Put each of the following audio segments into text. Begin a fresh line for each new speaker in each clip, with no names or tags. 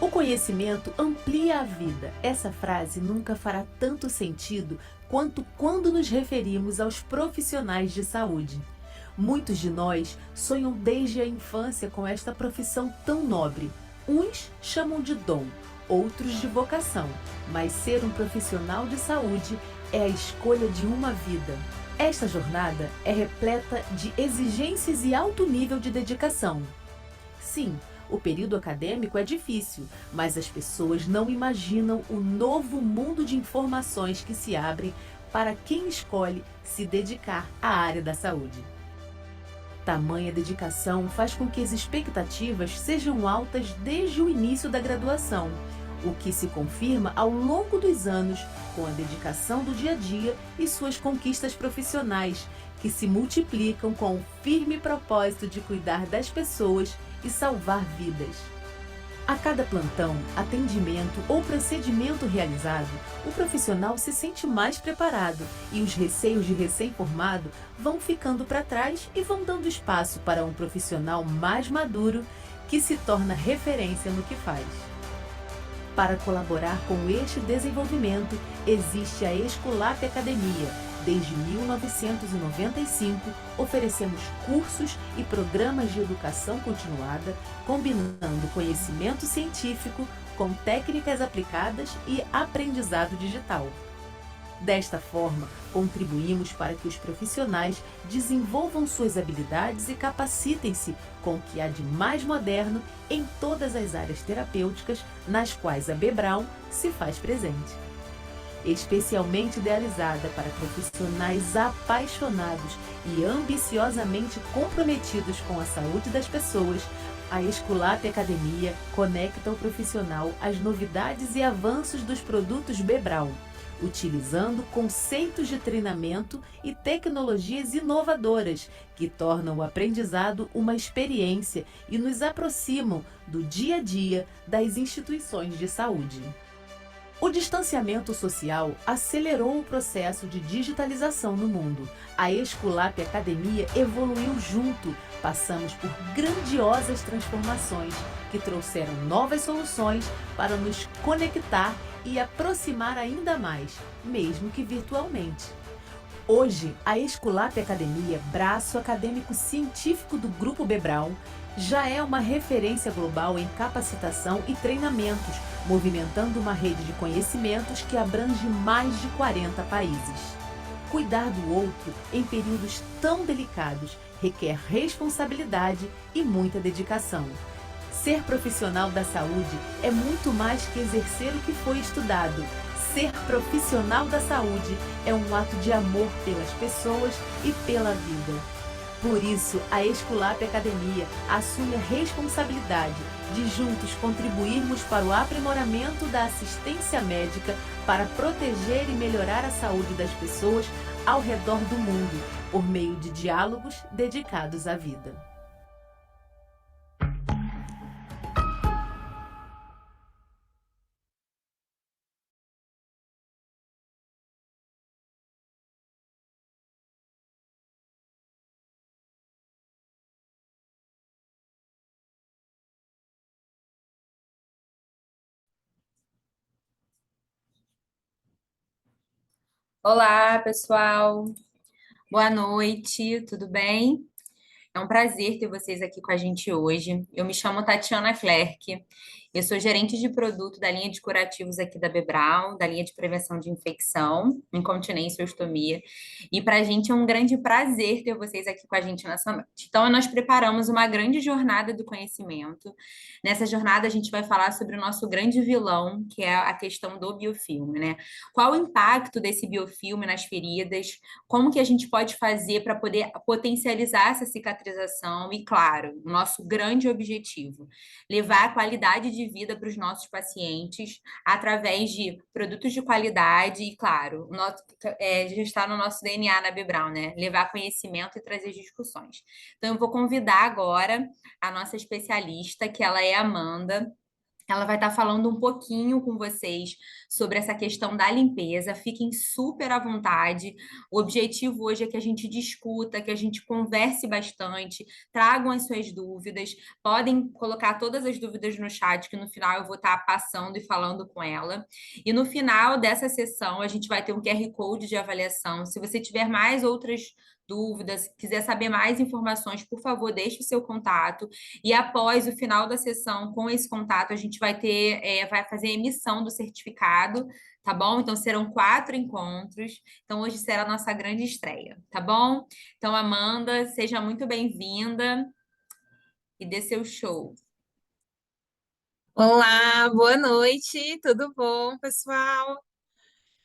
O conhecimento amplia a vida. Essa frase nunca fará tanto sentido quanto quando nos referimos aos profissionais de saúde. Muitos de nós sonham desde a infância com esta profissão tão nobre. Uns chamam de dom, outros de vocação, mas ser um profissional de saúde é a escolha de uma vida. Esta jornada é repleta de exigências e alto nível de dedicação. Sim, o período acadêmico é difícil, mas as pessoas não imaginam o novo mundo de informações que se abrem para quem escolhe se dedicar à área da saúde. Tamanha dedicação faz com que as expectativas sejam altas desde o início da graduação, o que se confirma ao longo dos anos com a dedicação do dia a dia e suas conquistas profissionais, que se multiplicam com o firme propósito de cuidar das pessoas e salvar vidas. A cada plantão, atendimento ou procedimento realizado, o profissional se sente mais preparado e os receios de recém-formado vão ficando para trás e vão dando espaço para um profissional mais maduro que se torna referência no que faz. Para colaborar com este desenvolvimento, existe a Escolap Academia. Desde 1995, oferecemos cursos e programas de educação continuada, combinando conhecimento científico com técnicas aplicadas e aprendizado digital. Desta forma, contribuímos para que os profissionais desenvolvam suas habilidades e capacitem-se com o que há de mais moderno em todas as áreas terapêuticas nas quais a Bebral se faz presente. Especialmente idealizada para profissionais apaixonados e ambiciosamente comprometidos com a saúde das pessoas, a Escolap Academia conecta o profissional às novidades e avanços dos produtos Bebral, utilizando conceitos de treinamento e tecnologias inovadoras que tornam o aprendizado uma experiência e nos aproximam do dia a dia das instituições de saúde. O distanciamento social acelerou o processo de digitalização no mundo. A Escolap Academia evoluiu junto. Passamos por grandiosas transformações que trouxeram novas soluções para nos conectar e aproximar ainda mais, mesmo que virtualmente. Hoje, a Escolap Academia, braço acadêmico científico do Grupo Bebral, já é uma referência global em capacitação e treinamentos, movimentando uma rede de conhecimentos que abrange mais de 40 países. Cuidar do outro em períodos tão delicados requer responsabilidade e muita dedicação. Ser profissional da saúde é muito mais que exercer o que foi estudado. Ser profissional da saúde é um ato de amor pelas pessoas e pela vida. Por isso, a Escolap Academia assume a responsabilidade de juntos contribuirmos para o aprimoramento da assistência médica para proteger e melhorar a saúde das pessoas ao redor do mundo, por meio de diálogos dedicados à vida.
Olá, pessoal. Boa noite, tudo bem? É um prazer ter vocês aqui com a gente hoje. Eu me chamo Tatiana Clerc, eu sou gerente de produto da linha de curativos aqui da Bebral, da linha de prevenção de infecção, incontinência e ostomia. E para a gente é um grande prazer ter vocês aqui com a gente nessa noite. Então, nós preparamos uma grande jornada do conhecimento. Nessa jornada, a gente vai falar sobre o nosso grande vilão, que é a questão do biofilme, né? Qual o impacto desse biofilme nas feridas? Como que a gente pode fazer para poder potencializar essa cicatrização e, claro, o nosso grande objetivo, levar a qualidade de vida para os nossos pacientes através de produtos de qualidade e, claro, já está no nosso DNA na Bebral, né? Levar conhecimento e trazer discussões. Então, eu vou convidar agora a nossa especialista, que ela é a Amanda. Ela vai estar falando um pouquinho com vocês sobre essa questão da limpeza. Fiquem super à vontade. O objetivo hoje é que a gente discuta, que a gente converse bastante, tragam as suas dúvidas. Podem colocar todas as dúvidas no chat, que no final eu vou estar passando e falando com ela. E no final dessa sessão, a gente vai ter um QR Code de avaliação. Se você tiver mais outras dúvidas, quiser saber mais informações, por favor, deixe o seu contato. E após o final da sessão, com esse contato, a gente vai fazer a emissão do certificado, tá bom? Então serão 4 encontros. Então hoje será a nossa grande estreia, tá bom? Então, Amanda, seja muito bem-vinda e dê seu show.
Olá, boa noite, tudo bom, pessoal?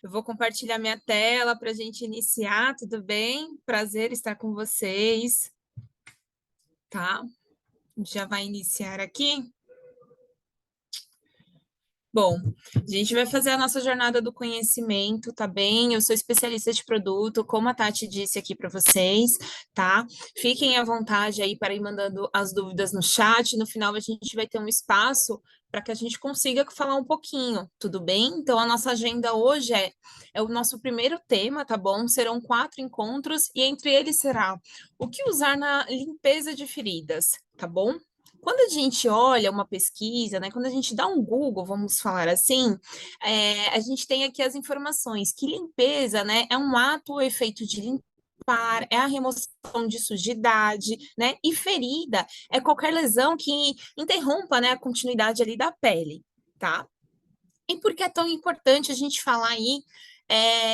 Eu vou compartilhar minha tela para a gente iniciar, tudo bem? Prazer estar com vocês, tá? A gente já vai iniciar aqui. Bom, a gente vai fazer a nossa jornada do conhecimento, tá bem? Eu sou especialista de produto, como a Tati disse aqui para vocês, tá? Fiquem à vontade aí para ir mandando as dúvidas no chat. No final, a gente vai ter um espaço para que a gente consiga falar um pouquinho, tudo bem? Então, a nossa agenda hoje é o nosso primeiro tema, tá bom? Serão 4 encontros e entre eles será o que usar na limpeza de feridas, tá bom? Quando a gente olha uma pesquisa, né, quando a gente dá um Google, vamos falar assim, a gente tem aqui as informações que limpeza, né, é um ato ou efeito de limpar, é a remoção de sujidade, né, e ferida é qualquer lesão que interrompa, né, a continuidade ali da pele, tá? E por que é tão importante a gente falar aí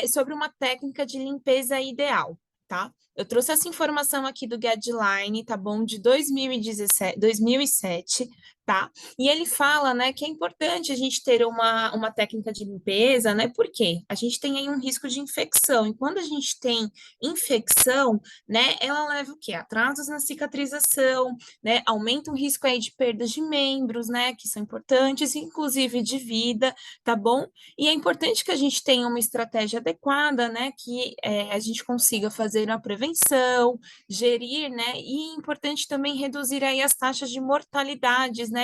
sobre uma técnica de limpeza ideal, tá? Eu trouxe essa informação aqui do Guideline, tá bom? De 2017, 2007, tá? E ele fala, né, que é importante a gente ter uma técnica de limpeza, né? Por quê? A gente tem aí um risco de infecção, e quando a gente tem infecção, né, ela leva o quê? Atrasos na cicatrização, né? Aumenta o risco aí de perdas de membros, né, que são importantes, inclusive de vida, tá bom? E é importante que a gente tenha uma estratégia adequada, né, que a gente consiga fazer a prevenção, gerir, né, e é importante também reduzir aí as taxas de mortalidades, né,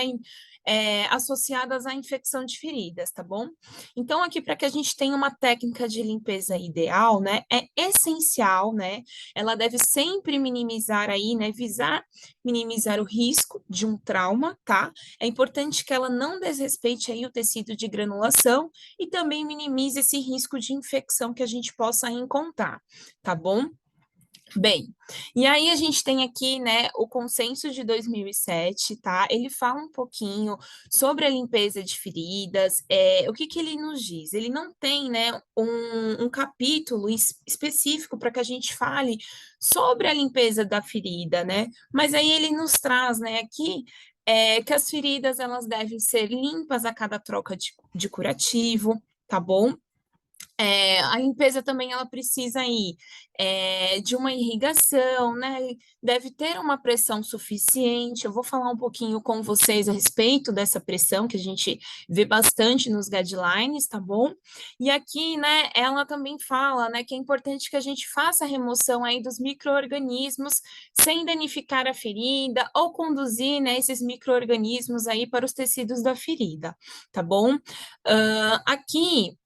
associadas à infecção de feridas, tá bom? Então, aqui, para que a gente tenha uma técnica de limpeza ideal, né, é essencial, né, ela deve sempre minimizar aí, né, visar minimizar o risco de um trauma, tá? É importante que ela não desrespeite aí o tecido de granulação e também minimize esse risco de infecção que a gente possa encontrar, tá bom? Bem, e aí a gente tem aqui, né, o consenso de 2007, tá? Ele fala um pouquinho sobre a limpeza de feridas, o que que ele nos diz? Ele não tem, né, um capítulo específico para que a gente fale sobre a limpeza da ferida, né? Mas aí ele nos traz, né, aqui que as feridas, elas devem ser limpas a cada troca de curativo, tá bom? A limpeza também ela precisa aí de uma irrigação, né? Deve ter uma pressão suficiente. Eu vou falar um pouquinho com vocês a respeito dessa pressão que a gente vê bastante nos guidelines, tá bom? E aqui, né, ela também fala, né, que é importante que a gente faça a remoção aí dos micro-organismos sem danificar a ferida ou conduzir, né, esses micro-organismos aí para os tecidos da ferida, tá bom? Aqui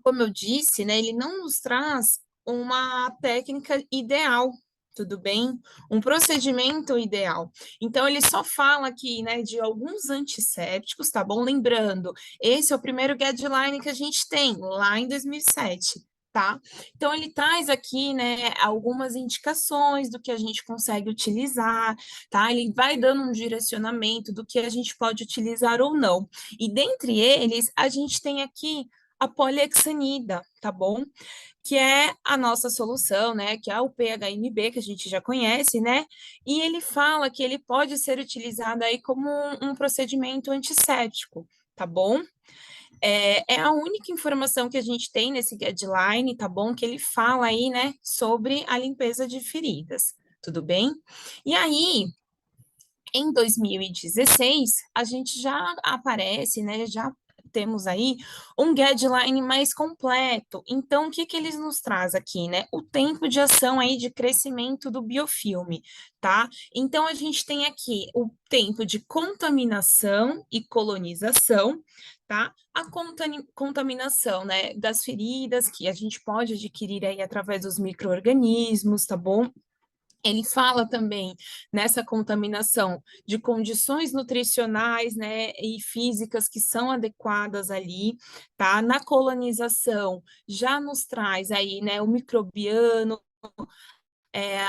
como eu disse, né, ele não nos traz uma técnica ideal, tudo bem? Um procedimento ideal. Então, ele só fala aqui, né, de alguns antissépticos, tá bom? Lembrando, esse é o primeiro guideline que a gente tem, lá em 2007, tá? Então, ele traz aqui, né, algumas indicações do que a gente consegue utilizar, tá? Ele vai dando um direcionamento do que a gente pode utilizar ou não. E dentre eles, a gente tem aqui a polihexanida, tá bom? Que é a nossa solução, né? Que é o PHMB, que a gente já conhece, né? E ele fala que ele pode ser utilizado aí como um procedimento antisséptico, tá bom? É a única informação que a gente tem nesse guideline, tá bom? Que ele fala aí, né, sobre a limpeza de feridas, tudo bem? E aí, em 2016, a gente já aparece, né, já temos aí um guideline mais completo. Então, o que que eles nos traz aqui, né? O tempo de ação aí de crescimento do biofilme, tá? Então, a gente tem aqui o tempo de contaminação e colonização, tá? A contaminação, né, das feridas que a gente pode adquirir aí através dos micro-organismos, tá bom? Ele fala também nessa contaminação de condições nutricionais, né, e físicas que são adequadas ali, tá? Na colonização já nos traz aí, né, o microbiano,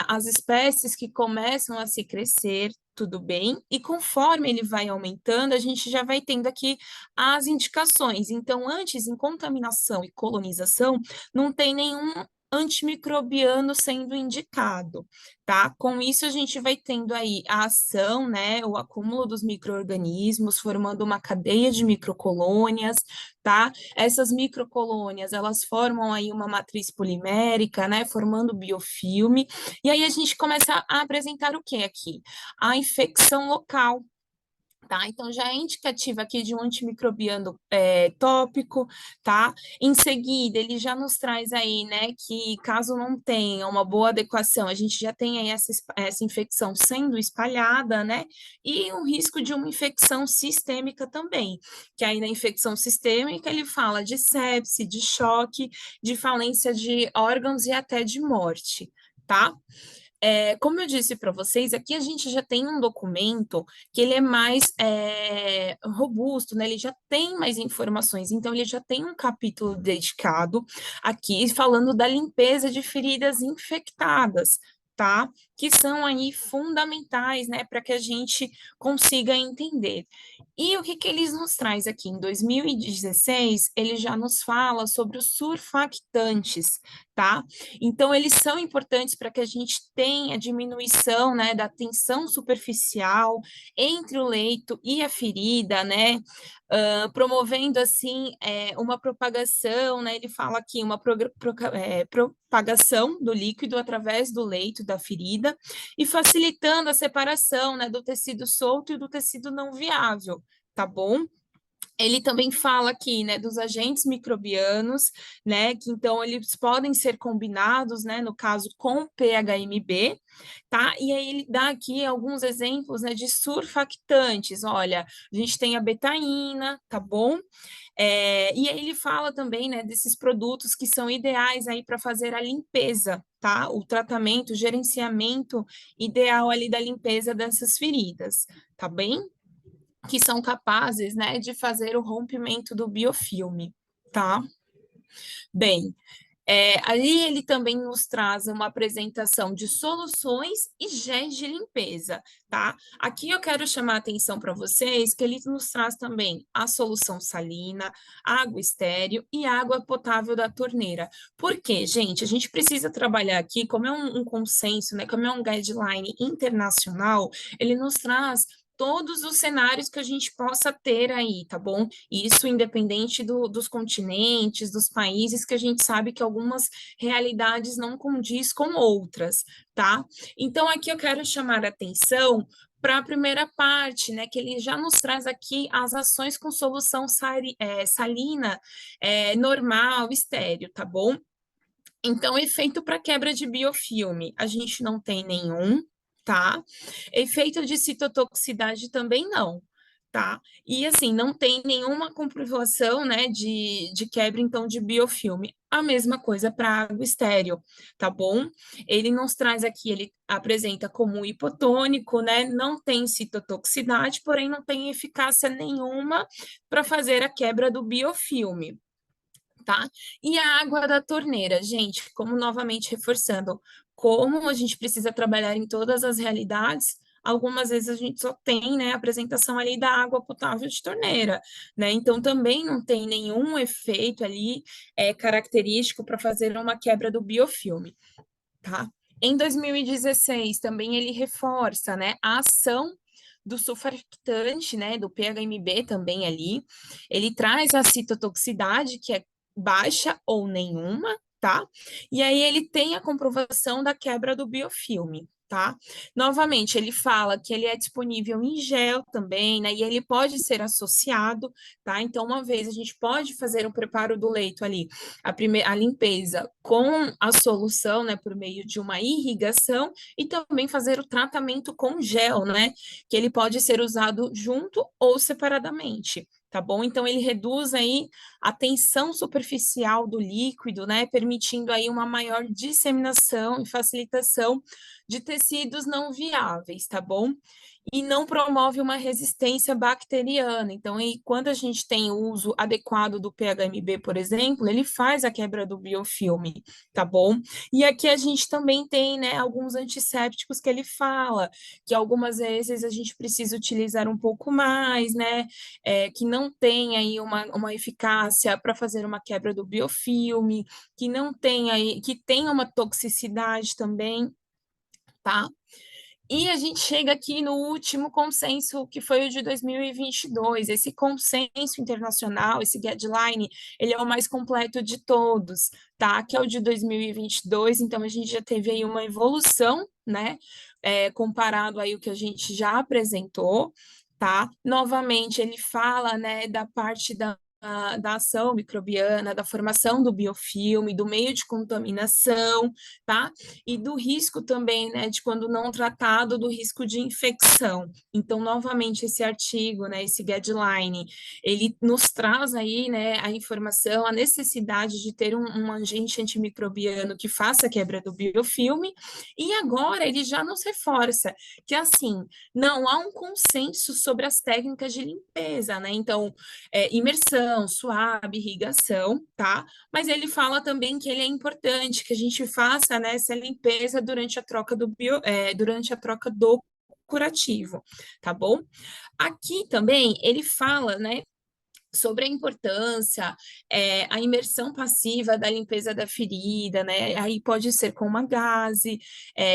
as espécies que começam a se crescer, tudo bem, e conforme ele vai aumentando, a gente já vai tendo aqui as indicações. Então, antes, em contaminação e colonização, não tem nenhum antimicrobiano sendo indicado, tá? Com isso, a gente vai tendo aí a ação, né, o acúmulo dos micro-organismos, formando uma cadeia de microcolônias, tá? Essas microcolônias, elas formam aí uma matriz polimérica, né, formando biofilme, e aí a gente começa a apresentar o que aqui? A infecção local, tá? Então, já é indicativa aqui de um antimicrobiano tópico, tá? Em seguida, ele já nos traz aí, né, que caso não tenha uma boa adequação, a gente já tem aí essa infecção sendo espalhada, né? E o risco de uma infecção sistêmica também, que aí na infecção sistêmica ele fala de sepse, de choque, de falência de órgãos e até de morte, tá? Como eu disse para vocês, aqui a gente já tem um documento que ele é mais robusto, né? Ele já tem mais informações, então ele já tem um capítulo dedicado aqui falando da limpeza de feridas infectadas, tá? Que são aí fundamentais, né, para que a gente consiga entender. E o que que eles nos traz aqui? Em 2016, ele já nos fala sobre os surfactantes, tá? Então, eles são importantes para que a gente tenha diminuição, né, da tensão superficial entre o leito e a ferida, né, promovendo, assim, uma propagação, né, ele fala aqui, uma propagação do líquido através do leito da ferida e facilitando a separação, né, do tecido solto e do tecido não viável, tá bom? Ele também fala aqui, né, dos agentes microbianos, né, que então eles podem ser combinados, né, no caso com PHMB, tá? E aí ele dá aqui alguns exemplos, né, de surfactantes. Olha, a gente tem a betaína, tá bom? E aí ele fala também, né, desses produtos que são ideais aí para fazer a limpeza, tá? O tratamento, o gerenciamento ideal ali da limpeza dessas feridas, tá bem? Que são capazes, né, de fazer o rompimento do biofilme, tá? Bem, ali ele também nos traz uma apresentação de soluções e géis de limpeza, tá? Aqui eu quero chamar a atenção para vocês que ele nos traz também a solução salina, água estéril e água potável da torneira. Por quê, gente? A gente precisa trabalhar aqui, como é um consenso, né? Como é um guideline internacional, ele nos traz todos os cenários que a gente possa ter aí, tá bom? Isso independente dos continentes, dos países, que a gente sabe que algumas realidades não condiz com outras, tá? Então, aqui eu quero chamar a atenção para a primeira parte, né, que ele já nos traz aqui as ações com solução salina normal, estéreo, tá bom? Então, efeito para quebra de biofilme, a gente não tem nenhum, tá? Efeito de citotoxicidade também não, tá? E assim, não tem nenhuma comprovação, né, de quebra, então, de biofilme. A mesma coisa para água estéreo, tá bom? Ele nos traz aqui, ele apresenta como hipotônico, né? Não tem citotoxicidade, porém não tem eficácia nenhuma para fazer a quebra do biofilme, tá? E a água da torneira, gente, como novamente reforçando, como a gente precisa trabalhar em todas as realidades, algumas vezes a gente só tem, né, a apresentação ali da água potável de torneira, né? Então também não tem nenhum efeito ali característico para fazer uma quebra do biofilme, tá? Em 2016 também ele reforça, né, a ação do surfactante, né, do PHMB também ali, ele traz a citotoxicidade, que é baixa ou nenhuma, tá? E aí ele tem a comprovação da quebra do biofilme, tá? Novamente, ele fala que ele é disponível em gel também, né? E ele pode ser associado, tá? Então, uma vez a gente pode fazer o preparo do leito ali, a limpeza com a solução, né? Por meio de uma irrigação e também fazer o tratamento com gel, né? Que ele pode ser usado junto ou separadamente. Tá bom? Então, ele reduz aí a tensão superficial do líquido, né? Permitindo aí uma maior disseminação e facilitação de tecidos não viáveis, tá bom? E não promove uma resistência bacteriana. Então, aí, quando a gente tem o uso adequado do PHMB, por exemplo, ele faz a quebra do biofilme, tá bom? E aqui a gente também tem, né, alguns antissépticos que ele fala, que algumas vezes a gente precisa utilizar um pouco mais, né, que não tem aí uma eficácia para fazer uma quebra do biofilme, que não tem aí, que tem uma toxicidade também, tá? E a gente chega aqui no último consenso, que foi o de 2022. Esse consenso internacional, esse guideline, ele é o mais completo de todos, tá? Que é o de 2022, então a gente já teve aí uma evolução, né? Comparado aí o que a gente já apresentou, tá? Novamente, ele fala, né, da parte da ação microbiana, da formação do biofilme, do meio de contaminação, tá? E do risco também, né, de quando não tratado, do risco de infecção. Então, novamente, esse artigo, né, esse guideline, ele nos traz aí, né, a informação, a necessidade de ter um agente antimicrobiano que faça a quebra do biofilme, e agora ele já nos reforça que, assim, não há um consenso sobre as técnicas de limpeza, né? Então, imersão, suave, irrigação, tá? Mas ele fala também que ele é importante que a gente faça, né, essa limpeza durante a troca durante a troca do curativo, tá bom? Aqui também ele fala, né, sobre a importância, a imersão passiva da limpeza da ferida, né? Aí pode ser com uma gaze,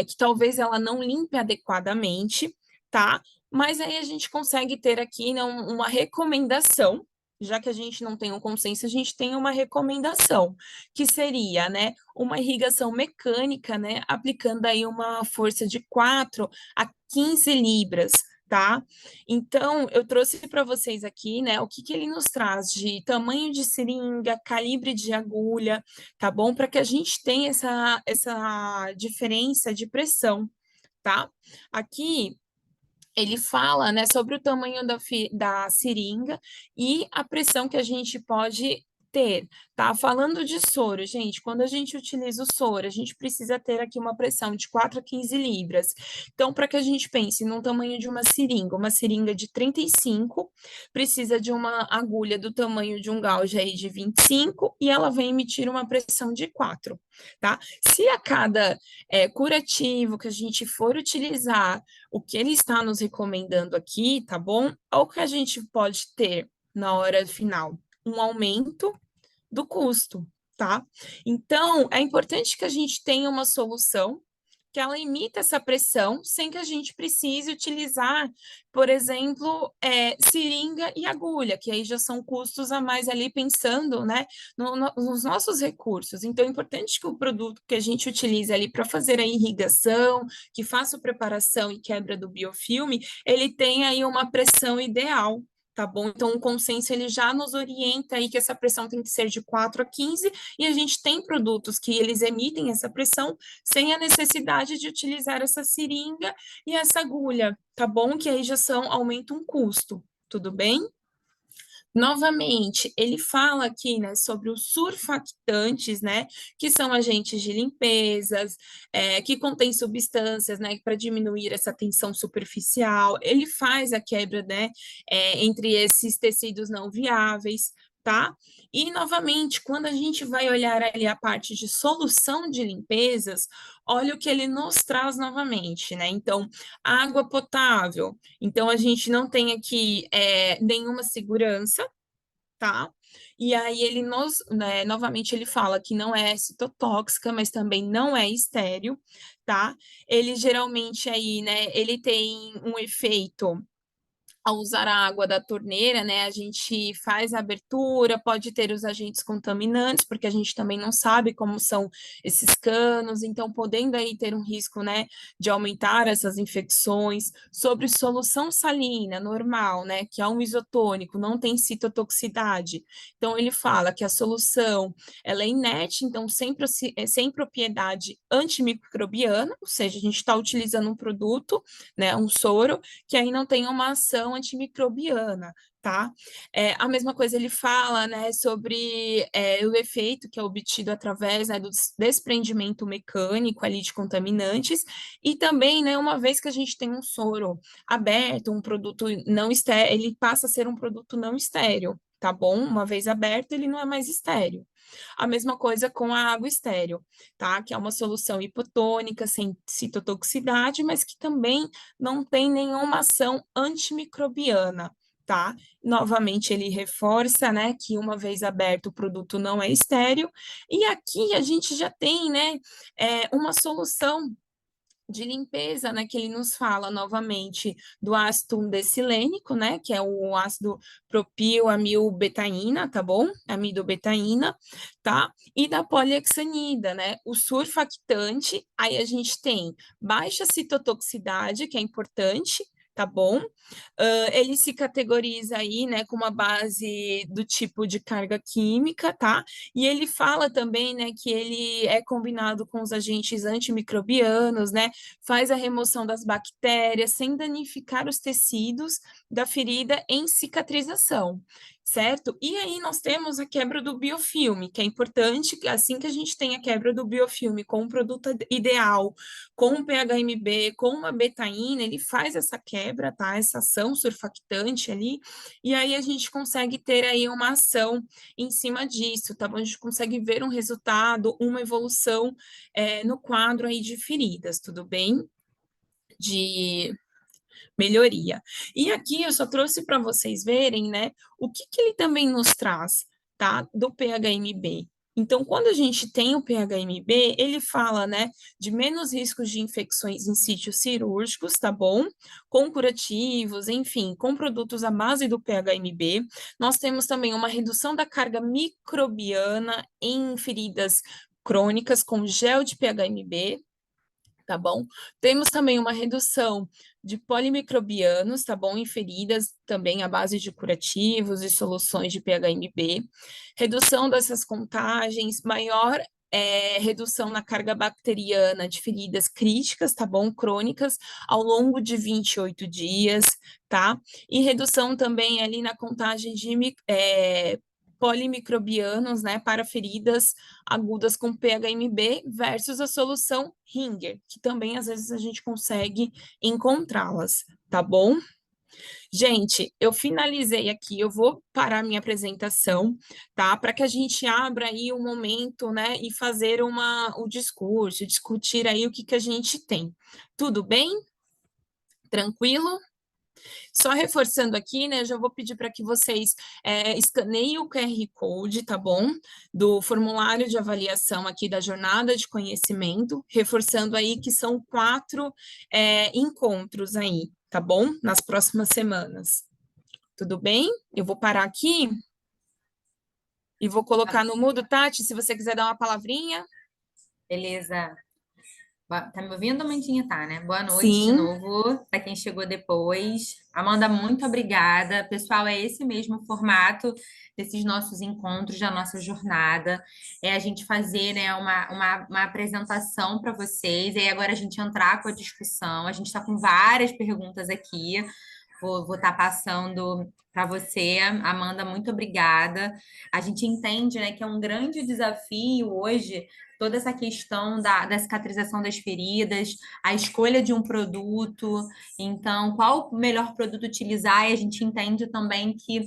que talvez ela não limpe adequadamente, tá? Mas aí a gente consegue ter aqui, né, uma recomendação, já que a gente não tem um consenso, a gente tem uma recomendação, que seria, né, uma irrigação mecânica, né, aplicando aí uma força de 4 a 15 libras, tá? Então, eu trouxe para vocês aqui, né, o que que ele nos traz de tamanho de seringa, calibre de agulha, tá bom? Para que a gente tenha essa diferença de pressão, tá? Aqui ele fala, né, sobre o tamanho da seringa e a pressão que a gente pode ter, tá? Falando de soro, gente, quando a gente utiliza o soro, a gente precisa ter aqui uma pressão de 4 a 15 libras. Então, para que a gente pense num tamanho de uma seringa de 35, precisa de uma agulha do tamanho de um gauge aí de 25 e ela vai emitir uma pressão de 4, tá? Se a cada curativo que a gente for utilizar, o que ele está nos recomendando aqui, tá bom? Ou que a gente pode ter na hora final um aumento do custo, tá? Então, é importante que a gente tenha uma solução que ela imita essa pressão sem que a gente precise utilizar, por exemplo, seringa e agulha, que aí já são custos a mais ali pensando, né, nos nossos recursos. Então, é importante que o produto que a gente utilize ali para fazer a irrigação, que faça a preparação e quebra do biofilme, ele tenha aí uma pressão ideal, tá bom? Então, o consenso, ele já nos orienta aí que essa pressão tem que ser de 4 a 15, e a gente tem produtos que eles emitem essa pressão sem a necessidade de utilizar essa seringa e essa agulha, tá bom? Que aí já aumenta um custo, tudo bem? Novamente, ele fala aqui, né, sobre os surfactantes, né, que são agentes de limpezas, que contêm substâncias, né, para diminuir essa tensão superficial. Ele faz a quebra, né, entre esses tecidos não viáveis, tá? E, novamente, quando a gente vai olhar ali a parte de solução de limpezas, olha o que ele nos traz novamente, né? Então, água potável. Então, a gente não tem aqui nenhuma segurança, tá? E aí ele né, novamente ele fala que não é citotóxica, mas também não é estéril, tá? Ele geralmente aí, né, ele tem um efeito ao usar a água da torneira, né, a gente faz a abertura, pode ter os agentes contaminantes, porque a gente também não sabe como são esses canos, então podendo aí ter um risco, né, de aumentar essas infecções. Sobre solução salina normal, né, que é um isotônico, não tem citotoxicidade. Então ele fala que a solução, ela é inerte, então sem propriedade antimicrobiana, ou seja, a gente está utilizando um produto, né, um soro, que aí não tem uma ação antimicrobiana, tá? A mesma coisa ele fala, né, sobre o efeito que é obtido através, né, do desprendimento mecânico ali de contaminantes, e também, né, uma vez que a gente tem um soro aberto, um produto não estéril, ele passa a ser um produto não estéril, tá bom? Uma vez aberto, ele não é mais estéril. A mesma coisa com a água estéril, tá? Que é uma solução hipotônica, sem citotoxicidade, mas que também não tem nenhuma ação antimicrobiana, tá? Novamente, ele reforça, né, que uma vez aberto o produto não é estéril, e aqui a gente já tem, né, uma solução de limpeza, né, que ele nos fala novamente do ácido undecilênico, né, que é o ácido propil-amilbetaína, tá bom? Amidobetaína, tá? E da polihexanida, né? O surfactante, aí a gente tem baixa citotoxicidade, que é importante, tá bom? Ele se categoriza aí, né, com uma base do tipo de carga química, tá? E ele fala também, né, que ele é combinado com os agentes antimicrobianos, né? Faz a remoção das bactérias sem danificar os tecidos da ferida em cicatrização, certo? E aí nós temos a quebra do biofilme, que é importante, que assim que a gente tem a quebra do biofilme com um produto ideal, com um PHMB, com uma betaína, ele faz essa quebra, tá? Essa ação surfactante ali, e aí a gente consegue ter aí uma ação em cima disso, tá bom? A gente consegue ver um resultado, uma evolução no quadro aí de feridas, tudo bem? De melhoria. E aqui eu só trouxe para vocês verem, né, o que ele também nos traz, tá, do PHMB. Então, quando a gente tem o PHMB, ele fala, né, de menos riscos de infecções em sítios cirúrgicos, tá bom? Com curativos, enfim, com produtos à base do PHMB. Nós temos também uma redução da carga microbiana em feridas crônicas com gel de PHMB, tá bom? Temos também uma redução de polimicrobianos, tá bom? Em feridas também à base de curativos e soluções de PHMB. Redução dessas contagens, maior redução na carga bacteriana de feridas críticas, tá bom? Crônicas, ao longo de 28 dias, tá? E redução também ali na contagem de polimicrobianos, né, para feridas agudas com PHMB versus a solução Ringer, que também às vezes a gente consegue encontrá-las, tá bom? Gente, eu finalizei aqui, eu vou parar minha apresentação, tá? Para que a gente abra aí um momento, né, e fazer o discurso, discutir aí o que a gente tem. Tudo bem? Tranquilo? Só reforçando aqui, né, já vou pedir para que vocês escaneiem o QR Code, tá bom? Do formulário de avaliação aqui da jornada de conhecimento, reforçando aí que são 4 encontros aí, tá bom? Nas próximas semanas. Tudo bem? Eu vou parar aqui e vou colocar no mudo, Tati, se você quiser dar uma palavrinha.
Beleza. Tá me ouvindo, Amandinha? Tá, né? Boa noite de
Sim.
novo para quem chegou depois. Amanda, muito obrigada. Pessoal, é esse mesmo formato desses nossos encontros, da nossa jornada. É a gente fazer, né, uma apresentação para vocês, e aí agora a gente entrar com a discussão. A gente está com várias perguntas aqui. Vou estar passando para você, Amanda, muito obrigada. A gente entende, né, que é um grande desafio hoje toda essa questão da cicatrização das feridas, a escolha de um produto, então, qual o melhor produto utilizar, e a gente entende também que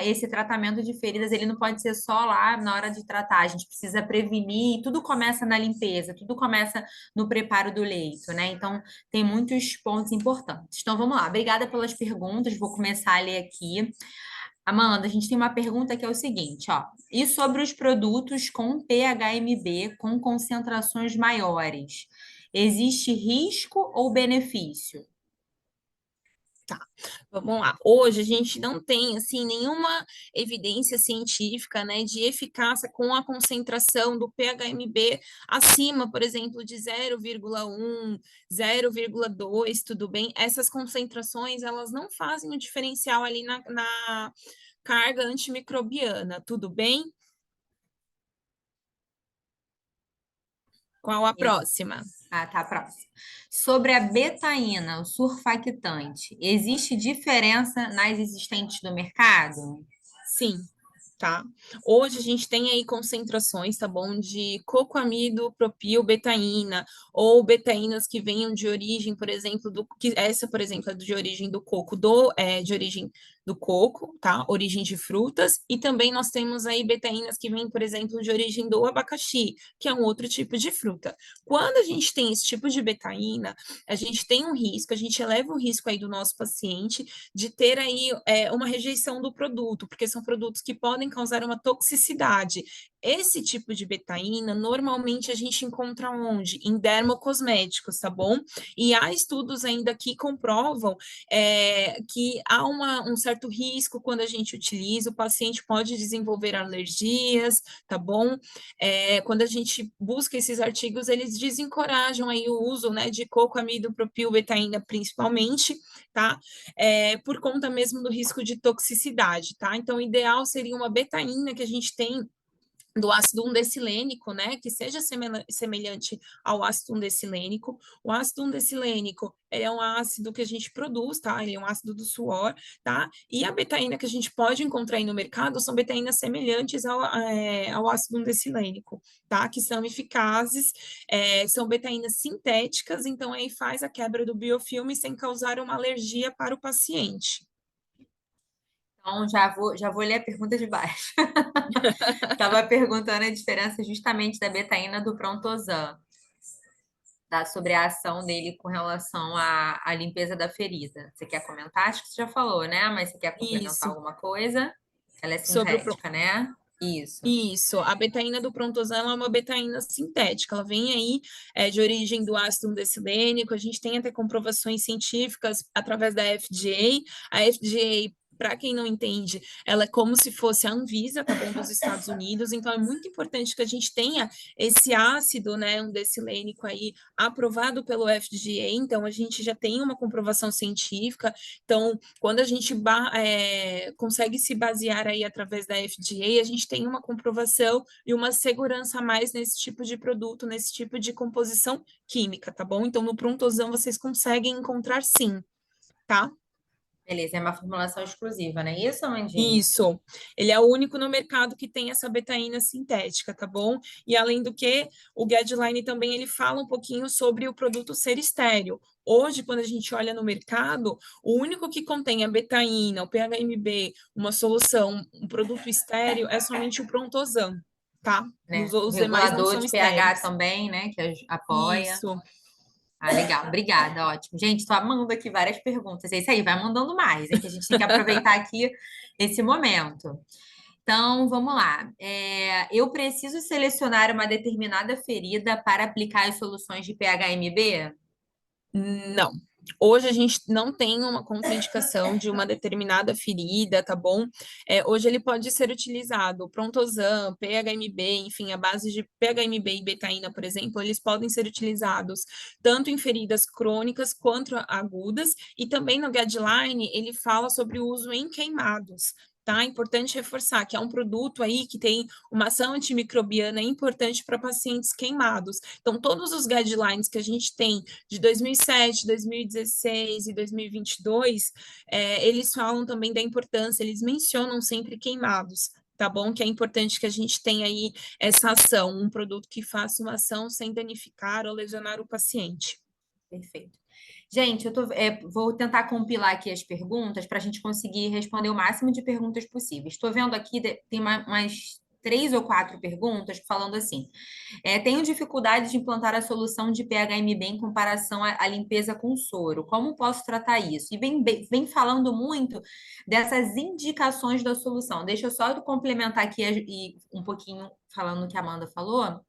esse tratamento de feridas, ele não pode ser só lá na hora de tratar, a gente precisa prevenir, e tudo começa na limpeza, tudo começa no preparo do leito, né? Então, tem muitos pontos importantes. Então, vamos lá, obrigada pelas perguntas, vou começar a ler aqui. Amanda, a gente tem uma pergunta que é o seguinte, ó. E sobre os produtos com PHMB com concentrações maiores? Existe risco ou benefício?
Vamos lá. Hoje a gente não tem assim nenhuma evidência científica, né, de eficácia com a concentração do PHMB acima, por exemplo, de 0,1, 0,2, tudo bem? Essas concentrações, elas não fazem o diferencial ali na carga antimicrobiana, tudo bem? Qual a próxima?
Ah, tá, próximo. Sobre a betaína, o surfactante, existe diferença nas existentes no mercado?
Sim, tá? Hoje a gente tem aí concentrações, tá bom, de cocoamido, propilbetaína, ou betaínas que venham de origem, por exemplo, essa, por exemplo, é de origem do coco, de origem do coco, tá? Origem de frutas, e também nós temos aí betaínas que vêm, por exemplo, de origem do abacaxi, que é um outro tipo de fruta. Quando a gente tem esse tipo de betaína, a gente tem um risco, a gente eleva o risco aí do nosso paciente de ter aí uma rejeição do produto, porque são produtos que podem causar uma toxicidade. Esse tipo de betaína, normalmente a gente encontra onde? Em dermocosméticos, tá bom? E há estudos ainda que comprovam que há um certo risco quando a gente utiliza, o paciente pode desenvolver alergias, tá bom? Quando a gente busca esses artigos, eles desencorajam aí o uso, né, de cocoamido, propilbetaína, principalmente, tá? Por conta mesmo do risco de toxicidade, tá? Então, o ideal seria uma betaína que a gente tem do ácido undecilênico, né, que seja semelhante ao ácido undecilênico. O ácido undecilênico é um ácido que a gente produz, tá? Ele é um ácido do suor, tá? E a betaína que a gente pode encontrar aí no mercado são betaínas semelhantes ao ácido undecilênico, tá? Que são eficazes, são betaínas sintéticas, então aí faz a quebra do biofilme sem causar uma alergia para o paciente.
Então, já vou ler a pergunta de baixo. Estava perguntando a diferença justamente da betaína do Prontosan, sobre a ação dele com relação à limpeza da ferida. Você quer comentar? Acho que você já falou, né? Mas você quer complementar
Isso,
alguma coisa? Ela é
sobre o
sintética, né? Isso.
Isso, a betaína do Prontosan ela é uma betaína sintética, ela vem aí de origem do ácido undecilênico, a gente tem até comprovações científicas através da FDA. A FDA, para quem não entende, ela é como se fosse a Anvisa, tá bom, dos Estados Unidos, então é muito importante que a gente tenha esse ácido, né, undecilênico aí aprovado pelo FDA, então a gente já tem uma comprovação científica, então quando a gente consegue se basear aí através da FDA, a gente tem uma comprovação e uma segurança a mais nesse tipo de produto, nesse tipo de composição química, tá bom? Então, no Prontosan vocês conseguem encontrar sim, tá?
Beleza, é uma formulação exclusiva, não é isso, Amandinha?
Isso, ele é o único no mercado que tem essa betaína sintética, tá bom? E além do que, o guideline também ele fala um pouquinho sobre o produto ser estéril. Hoje, quando a gente olha no mercado, o único que contém a betaína, o PHMB, uma solução, um produto estéril, é somente o Prontosan, tá?
Né? O
Os demais não
regulador
são
de pH
estéreis.
também, né? Que apoia.
Isso.
Ah, legal, obrigada, ótimo. Gente, estou amando aqui várias perguntas. É isso aí, vai mandando mais, hein? Que a gente tem que aproveitar aqui esse momento. Então, vamos lá. Eu preciso selecionar uma determinada ferida para aplicar as soluções de PHMB?
Não. Hoje a gente não tem uma contraindicação de uma determinada ferida, tá bom? Hoje ele pode ser utilizado, Prontosan, PHMB, enfim, a base de PHMB e betaína, por exemplo, eles podem ser utilizados tanto em feridas crônicas quanto agudas, e também no guideline ele fala sobre o uso em queimados. Tá? É importante reforçar que é um produto aí que tem uma ação antimicrobiana importante para pacientes queimados. Então, todos os guidelines que a gente tem de 2007, 2016 e 2022, eles falam também da importância, eles mencionam sempre queimados, tá bom? Que é importante que a gente tenha aí essa ação, um produto que faça uma ação sem danificar ou lesionar o paciente.
Perfeito. Gente, vou tentar compilar aqui as perguntas para a gente conseguir responder o máximo de perguntas possíveis. Estou vendo aqui, tem umas 3 ou 4 perguntas falando assim. Tenho dificuldade de implantar a solução de PHMB em comparação à limpeza com soro. Como posso tratar isso? E vem falando muito dessas indicações da solução. Deixa eu só complementar aqui um pouquinho falando o que a Amanda falou.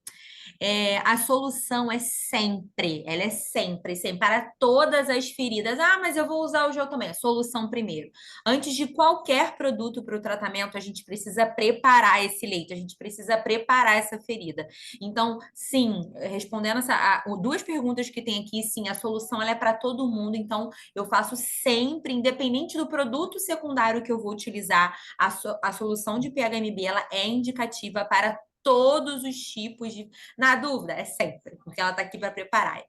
A solução ela é sempre, sempre, para todas as feridas. Ah, mas eu vou usar o gel também. A solução primeiro. Antes de qualquer produto para o tratamento, a gente precisa preparar esse leito, a gente precisa preparar essa ferida. Então, sim, respondendo duas perguntas que tem aqui, sim, a solução ela é para todo mundo. Então, eu faço sempre, independente do produto secundário que eu vou utilizar, a solução de PHMB ela é indicativa para todos os tipos de. Na dúvida, é sempre, porque ela está aqui para preparar.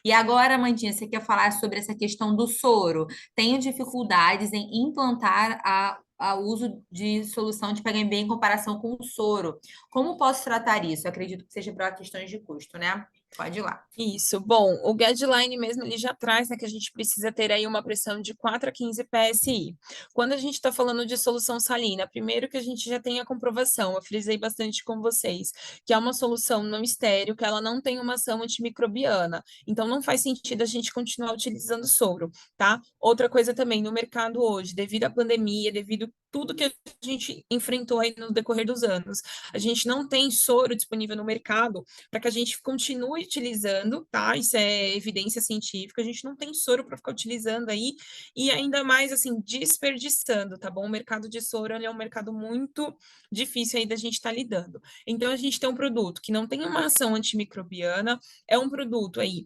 E agora, Amandinha, você quer falar sobre essa questão do soro? Tenho dificuldades em implantar o uso de solução de PHMB em comparação com o soro. Como posso tratar isso? Eu acredito que seja para questões de custo, né? Pode ir lá.
Isso, bom, o guideline mesmo ele já traz, né, que a gente precisa ter aí uma pressão de 4 a 15 PSI. Quando a gente está falando de solução salina, primeiro que a gente já tem a comprovação, eu frisei bastante com vocês, que é uma solução não estéril, que ela não tem uma ação antimicrobiana, então não faz sentido a gente continuar utilizando soro, tá? Outra coisa também, no mercado hoje, devido à pandemia, devido a tudo que a gente enfrentou aí no decorrer dos anos, a gente não tem soro disponível no mercado para que a gente continue utilizando, tá? Isso é evidência científica, a gente não tem soro para ficar utilizando aí e ainda mais assim desperdiçando, tá bom? O mercado de soro ele é um mercado muito difícil aí da gente estar lidando. Então a gente tem um produto que não tem uma ação antimicrobiana, é um produto aí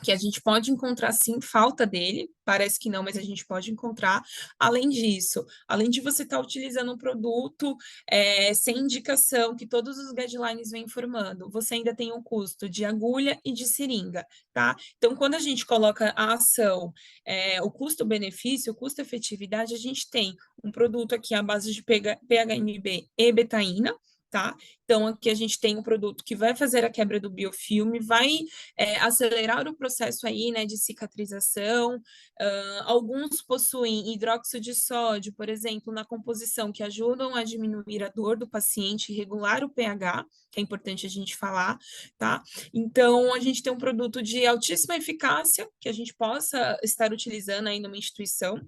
que a gente pode encontrar sim falta dele, parece que não, mas a gente pode encontrar. Além disso, além de você estar utilizando um produto sem indicação, que todos os guidelines vêm informando, você ainda tem um custo de agulha e de seringa, tá? Então, quando a gente coloca a ação, o custo-benefício, o custo-efetividade, a gente tem um produto aqui à base de PHMB e betaína, tá? Então, aqui a gente tem um produto que vai fazer a quebra do biofilme, vai acelerar o processo aí, né, de cicatrização. Alguns possuem hidróxido de sódio, por exemplo, na composição, que ajudam a diminuir a dor do paciente e regular o pH, que é importante a gente falar, tá? Então, a gente tem um produto de altíssima eficácia, que a gente possa estar utilizando aí numa instituição.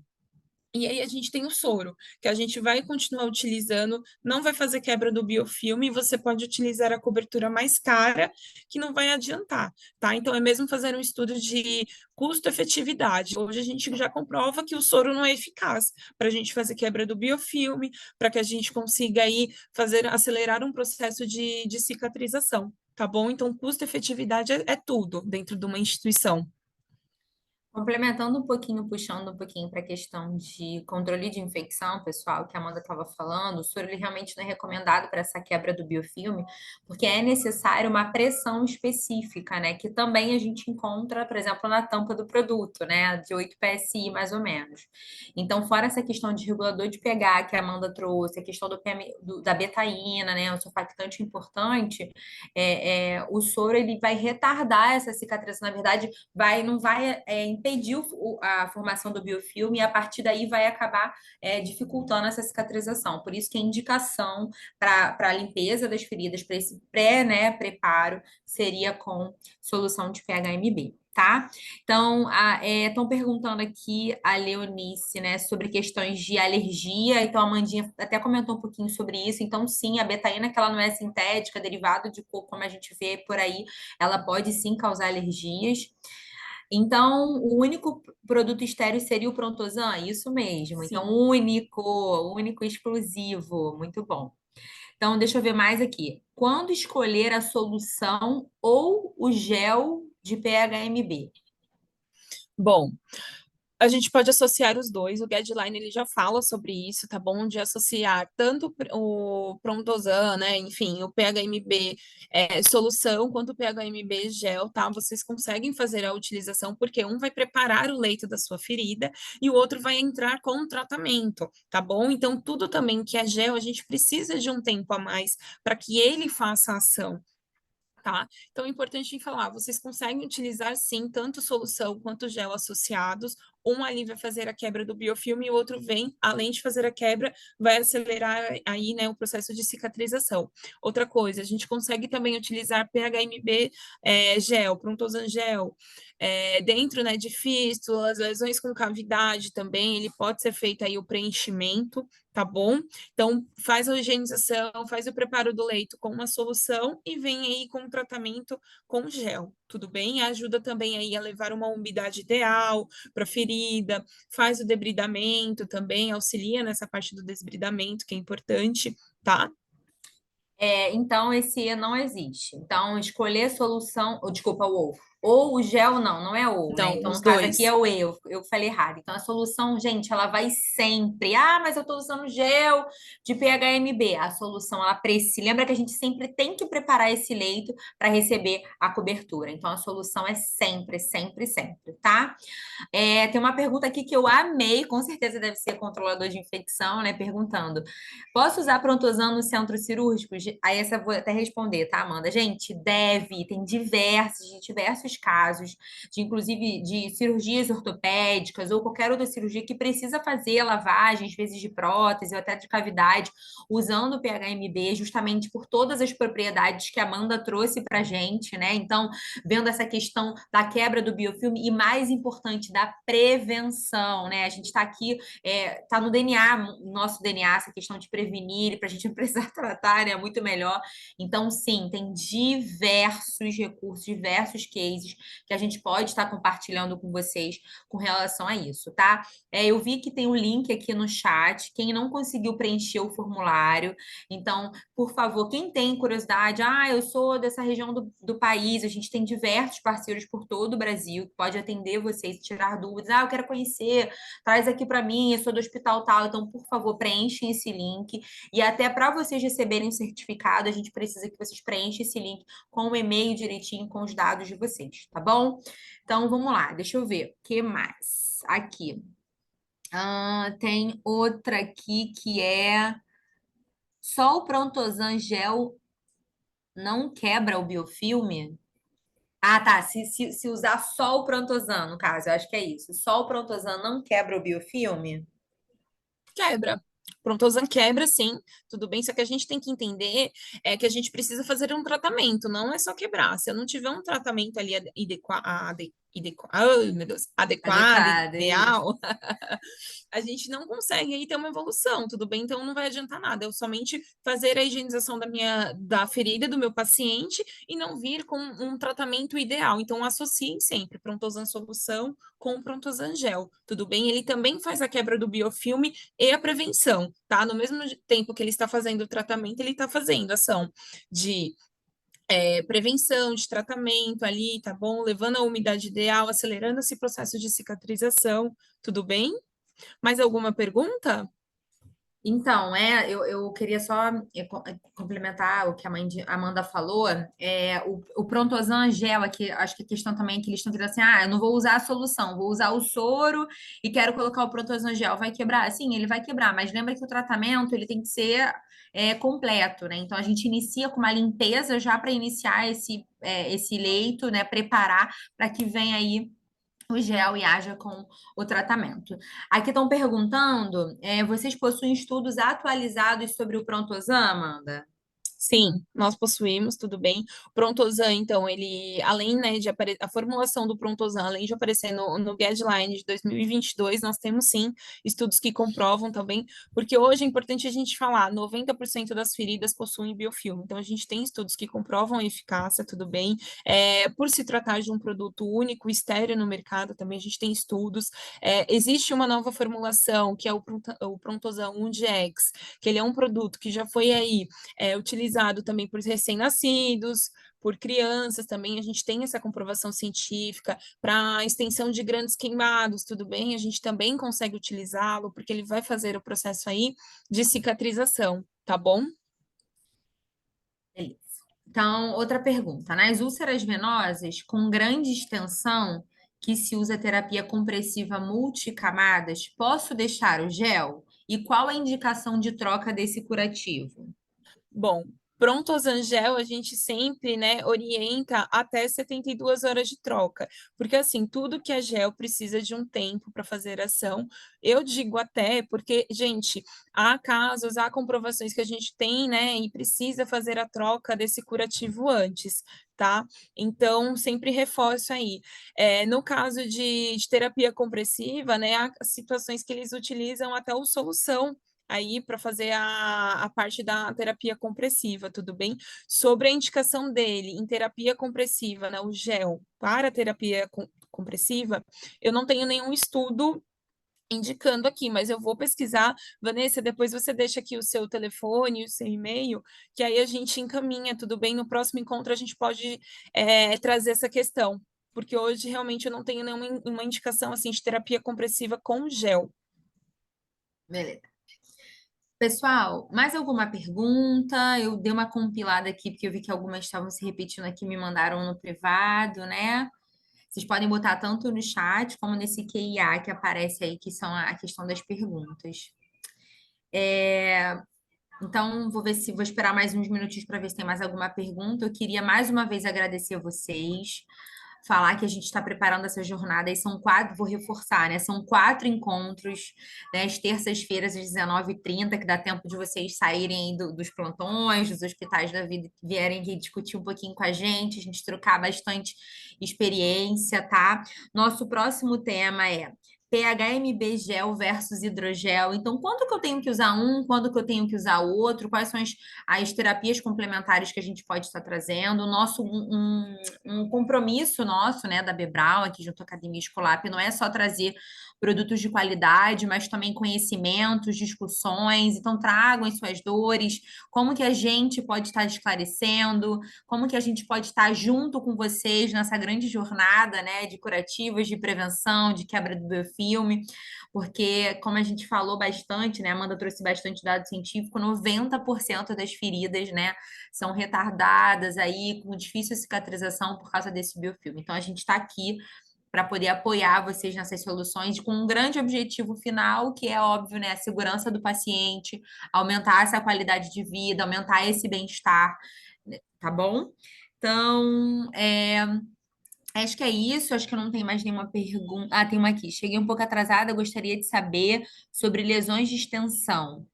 E aí a gente tem o soro, que a gente vai continuar utilizando, não vai fazer quebra do biofilme, e você pode utilizar a cobertura mais cara, que não vai adiantar, tá? Então é mesmo fazer um estudo de custo-efetividade. Hoje a gente já comprova que o soro não é eficaz para a gente fazer quebra do biofilme, para que a gente consiga aí acelerar um processo de cicatrização, tá bom? Então custo-efetividade é tudo dentro de uma instituição.
Complementando um pouquinho, puxando um pouquinho para a questão de controle de infecção, pessoal, que a Amanda estava falando, o soro ele realmente não é recomendado para essa quebra do biofilme, porque é necessário uma pressão específica, né? Que também a gente encontra, por exemplo, na tampa do produto, né? De 8 PSI, mais ou menos. Então, fora essa questão de regulador de pH que a Amanda trouxe, a questão da betaína, né? O surfactante importante, o soro ele vai retardar essa cicatrização, na verdade, não vai impedir a formação do biofilme e a partir daí vai acabar dificultando essa cicatrização. Por isso que a indicação para a limpeza das feridas, para esse preparo, seria com solução de PHMB. Tá? Então, estão perguntando aqui a Leonice, né, sobre questões de alergia. Então, a Mandinha até comentou um pouquinho sobre isso. Então, sim, a betaína, que ela não é sintética, derivado de coco, como a gente vê por aí, ela pode sim causar alergias. Então, o único produto estéreo seria o Prontosan? Isso mesmo. Então,
Sim.
único exclusivo. Muito bom. Então, deixa eu ver mais aqui. Quando escolher a solução ou o gel de PHMB?
Bom, a gente pode associar os dois, o guideline ele já fala sobre isso, tá bom? De associar tanto o Prontosan, né? Enfim, o PHMB solução, quanto o PHMB gel, tá? Vocês conseguem fazer a utilização, porque um vai preparar o leito da sua ferida e o outro vai entrar com o tratamento, tá bom? Então, tudo também que é gel, a gente precisa de um tempo a mais para que ele faça a ação. Tá? Então, é importante falar, vocês conseguem utilizar, sim, tanto solução quanto gel associados, um ali vai fazer a quebra do biofilme e o outro vem, além de fazer a quebra, vai acelerar aí, né, o processo de cicatrização. Outra coisa, a gente consegue também utilizar PHMB gel, Prontosan gel, dentro, né, de fístulas, lesões com cavidade também, ele pode ser feito aí o preenchimento, tá bom? Então, faz a higienização, faz o preparo do leito com uma solução e vem aí com um tratamento com gel, tudo bem? Ajuda também aí a levar uma umidade ideal para a ferida, faz o debridamento também, auxilia nessa parte do desbridamento, que é importante, tá?
Então, esse E não existe. Então, escolher solução, ou, desculpa, o ou o gel não é ou, né?
Então,
Então,
os
no caso aqui
dois.
é o E, eu falei errado. Então, a solução, gente, ela vai sempre. Ah, mas eu tô usando gel de PHMB. A solução, ela precisa. Lembra que a gente sempre tem que preparar esse leito para receber a cobertura. Então, a solução é sempre, sempre, sempre, tá? Tem uma pergunta aqui que eu amei, com certeza deve ser controlador de infecção, né? Perguntando: posso usar Prontosan no centro cirúrgico? Aí essa eu vou até responder, tá, Amanda? Gente, deve, tem diversos casos, inclusive de cirurgias ortopédicas ou qualquer outra cirurgia que precisa fazer lavagem, às vezes de prótese ou até de cavidade, usando o PHMB, justamente por todas as propriedades que a Amanda trouxe pra gente, né? Então, vendo essa questão da quebra do biofilme e, mais importante, da prevenção, né? A gente está aqui, está no DNA, no nosso DNA, essa questão de prevenir, para a gente não precisar tratar, né? É muito melhor. Então, sim, tem diversos recursos, diversos cases que a gente pode estar compartilhando com vocês com relação a isso, tá? Eu vi que tem um link aqui no chat, quem não conseguiu preencher o formulário, então, por favor, quem tem curiosidade, eu sou dessa região do país, a gente tem diversos parceiros por todo o Brasil que pode atender vocês, tirar dúvidas. Eu quero conhecer, traz aqui para mim, eu sou do hospital tal. Então, por favor, preenchem esse link. E até para vocês receberem o certificado, a gente precisa que vocês preenchem esse link com o e-mail direitinho, com os dados de vocês, tá bom? Então, vamos lá, deixa eu ver. O que mais? Aqui. Tem outra aqui que é: só o Prontosan gel não quebra o biofilme? Ah, tá. Se usar só o Prontosan, no caso, eu acho que é isso. Só o Prontosan não quebra o biofilme?
Quebra. Prontosan quebra, sim, tudo bem, só que a gente tem que entender que a gente precisa fazer um tratamento, não é só quebrar. Se eu não tiver um tratamento ali ai, meu Deus, adequado,
Adequada, é isso.
ideal, a gente não consegue aí ter uma evolução, tudo bem? Então não vai adiantar nada. Eu somente fazer a higienização da ferida do meu paciente e não vir com um tratamento ideal. Então associem sempre Prontosan solução com Prontosan gel, tudo bem? Ele também faz a quebra do biofilme e a prevenção, tá? No mesmo tempo que ele está fazendo o tratamento, ele está fazendo ação de prevenção, de tratamento ali, tá bom? Levando a umidade ideal, acelerando esse processo de cicatrização, tudo bem? Mais alguma pergunta?
Então, eu queria só complementar o que a mãe de Amanda falou. O Prontosan gel aqui, acho que a questão também é que eles estão querendo assim: eu não vou usar a solução, vou usar o soro e quero colocar o Prontosan gel. Vai quebrar? Sim, ele vai quebrar, mas lembra que o tratamento ele tem que ser completo, né? Então, a gente inicia com uma limpeza já para iniciar esse leito, né? Preparar para que venha aí o gel e haja com o tratamento. Aqui estão perguntando, vocês possuem estudos atualizados sobre o Prontosan, Amanda?
Sim, nós possuímos, tudo bem. O Prontosan, então, ele, além, né, de aparecer, a formulação do Prontosan, além de aparecer no Guideline de 2022, nós temos, sim, estudos que comprovam também, porque hoje é importante a gente falar, 90% das feridas possuem biofilme, então a gente tem estudos que comprovam a eficácia, tudo bem. Por se tratar de um produto único, estéreo no mercado, também a gente tem estudos. Existe uma nova formulação, que é o Prontosan 1DX, que ele é um produto que já foi aí utilizado também por recém-nascidos, por crianças também, a gente tem essa comprovação científica para extensão de grandes queimados, tudo bem? A gente também consegue utilizá-lo, porque ele vai fazer o processo aí de cicatrização, tá bom?
Beleza. Então, outra pergunta. Nas úlceras venosas com grande extensão, que se usa terapia compressiva multicamadas, posso deixar o gel? E qual a indicação de troca desse curativo?
Bom, Prontosan Gel, a gente sempre, né, orienta até 72 horas de troca, porque assim, tudo que é gel precisa de um tempo para fazer ação. Eu digo até porque, gente, há casos, há comprovações que a gente tem, né, e precisa fazer a troca desse curativo antes, tá? Então, sempre reforço aí. No caso de terapia compressiva, né, há situações que eles utilizam até o solução aí para fazer a parte da terapia compressiva, tudo bem? Sobre a indicação dele em terapia compressiva, né, o gel para terapia compressiva, eu não tenho nenhum estudo indicando aqui, mas eu vou pesquisar. Vanessa, depois você deixa aqui o seu telefone, o seu e-mail, que aí a gente encaminha, tudo bem? No próximo encontro a gente pode trazer essa questão, porque hoje realmente eu não tenho nenhuma uma indicação assim de terapia compressiva com gel.
Beleza. Pessoal, mais alguma pergunta? Eu dei uma compilada aqui, porque eu vi que algumas estavam se repetindo aqui, me mandaram no privado, né? Vocês podem botar tanto no chat como nesse QIA que aparece aí, que são a questão das perguntas. Então, vou esperar mais uns minutinhos para ver se tem mais alguma pergunta. Eu queria mais uma vez agradecer a vocês, falar que a gente está preparando essa jornada e são 4, vou reforçar, né? São 4 encontros, né? Às terças-feiras, às 19h30, que dá tempo de vocês saírem aí dos plantões, dos hospitais da vida, que vierem aqui discutir um pouquinho com a gente trocar bastante experiência, tá? Nosso próximo tema é PHMB gel versus hidrogel. Então, quando que eu tenho que usar um, quando que eu tenho que usar o outro, quais são as terapias complementares que a gente pode estar trazendo, um compromisso nosso, né, da Bebral, aqui junto à Academia Escolar, não é só trazer produtos de qualidade, mas também conhecimentos, discussões. Então, tragam as suas dores, como que a gente pode estar esclarecendo, como que a gente pode estar junto com vocês nessa grande jornada, né, de curativas, de prevenção, de quebra do biofilme, porque, como a gente falou bastante, né, a Amanda trouxe bastante dado científico, 90% das feridas, né, são retardadas aí, com difícil cicatrização por causa desse biofilme. Então, a gente está aqui para poder apoiar vocês nessas soluções, com um grande objetivo final, que é óbvio, né, a segurança do paciente, aumentar essa qualidade de vida, aumentar esse bem-estar, né, tá bom? Então, acho que é isso, acho que não tem mais nenhuma pergunta. Ah, tem uma aqui. Cheguei um pouco atrasada, gostaria de saber sobre lesões de extensão.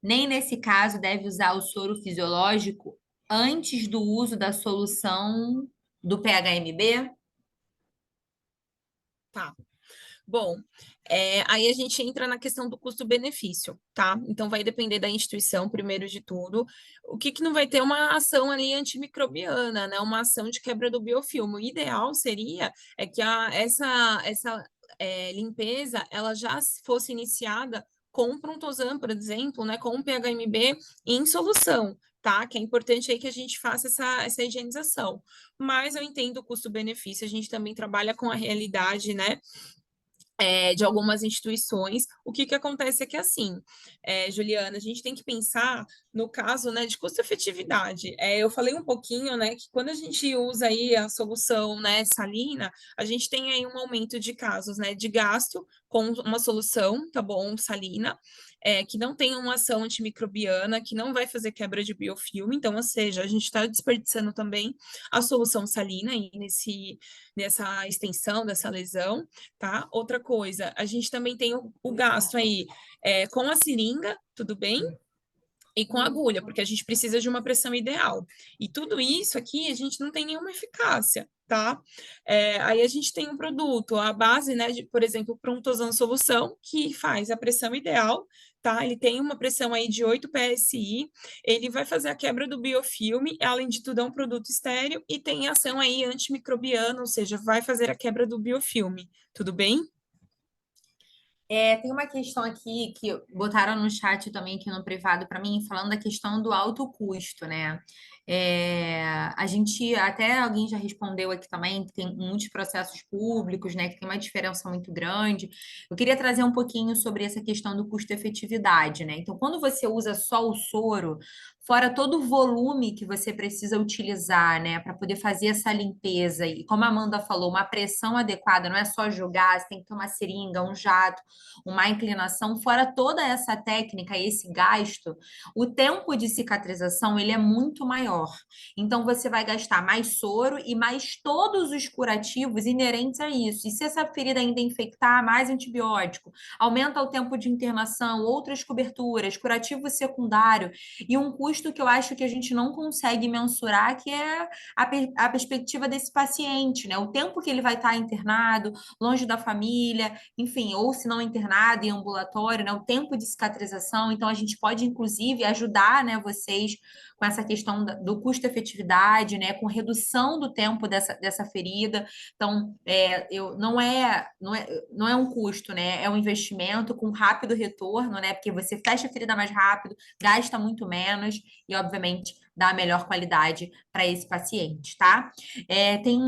Nem nesse caso deve usar o soro fisiológico antes do uso da solução do PHMB?
Tá. Bom, aí a gente entra na questão do custo-benefício, tá? Então vai depender da instituição, primeiro de tudo. O que não vai ter uma ação ali antimicrobiana, né? Uma ação de quebra do biofilme. O ideal seria que essa limpeza ela já fosse iniciada com um Prontosan, por exemplo, né? Com um PHMB em solução. Tá? Que é importante aí que a gente faça essa higienização. Mas eu entendo o custo-benefício, a gente também trabalha com a realidade, né? De algumas instituições, o que acontece é que, assim, Juliana, a gente tem que pensar no caso, né, de custo-efetividade. Eu falei um pouquinho, né, que quando a gente usa aí a solução, né, salina, a gente tem aí um aumento de casos, né, de gasto com uma solução, tá bom, salina, que não tem uma ação antimicrobiana, que não vai fazer quebra de biofilme, então, ou seja, a gente está desperdiçando também a solução salina aí nessa extensão dessa lesão, tá? Outra coisa, a gente também tem o gasto aí com a seringa, tudo bem? E com a agulha, porque a gente precisa de uma pressão ideal. E tudo isso aqui a gente não tem nenhuma eficácia, tá? Aí a gente tem um produto, a base, né, de, por exemplo, Prontosan Solução, que faz a pressão ideal, tá? Ele tem uma pressão aí de 8 PSI, ele vai fazer a quebra do biofilme, além de tudo é um produto estéril e tem ação aí antimicrobiana, ou seja, vai fazer a quebra do biofilme, tudo bem?
Tem uma questão aqui que botaram no chat também, aqui no privado para mim, falando da questão do alto custo, né? A gente, até alguém já respondeu aqui também, que tem muitos processos públicos, né? Que tem uma diferença muito grande. Eu queria trazer um pouquinho sobre essa questão do custo-efetividade, né? Então, quando você usa só o soro, fora todo o volume que você precisa utilizar, né, para poder fazer essa limpeza. E como a Amanda falou, uma pressão adequada, não é só jogar, você tem que ter uma seringa, um jato, uma inclinação, fora toda essa técnica, esse gasto, o tempo de cicatrização ele é muito maior. Então você vai gastar mais soro e mais todos os curativos inerentes a isso. E se essa ferida ainda infectar, mais antibiótico, aumenta o tempo de internação, outras coberturas, curativo secundário e um custo que eu acho que a gente não consegue mensurar, que é a perspectiva desse paciente, né? O tempo que ele vai estar internado, longe da família, enfim, ou se não internado em ambulatório, né? O tempo de cicatrização. Então, a gente pode, inclusive, ajudar, né, vocês com essa questão do custo-efetividade, né, com redução do tempo dessa ferida. Então, não é um custo, né, é um investimento com rápido retorno, né, porque você fecha a ferida mais rápido, gasta muito menos e, obviamente, dá a melhor qualidade para esse paciente, tá? Tem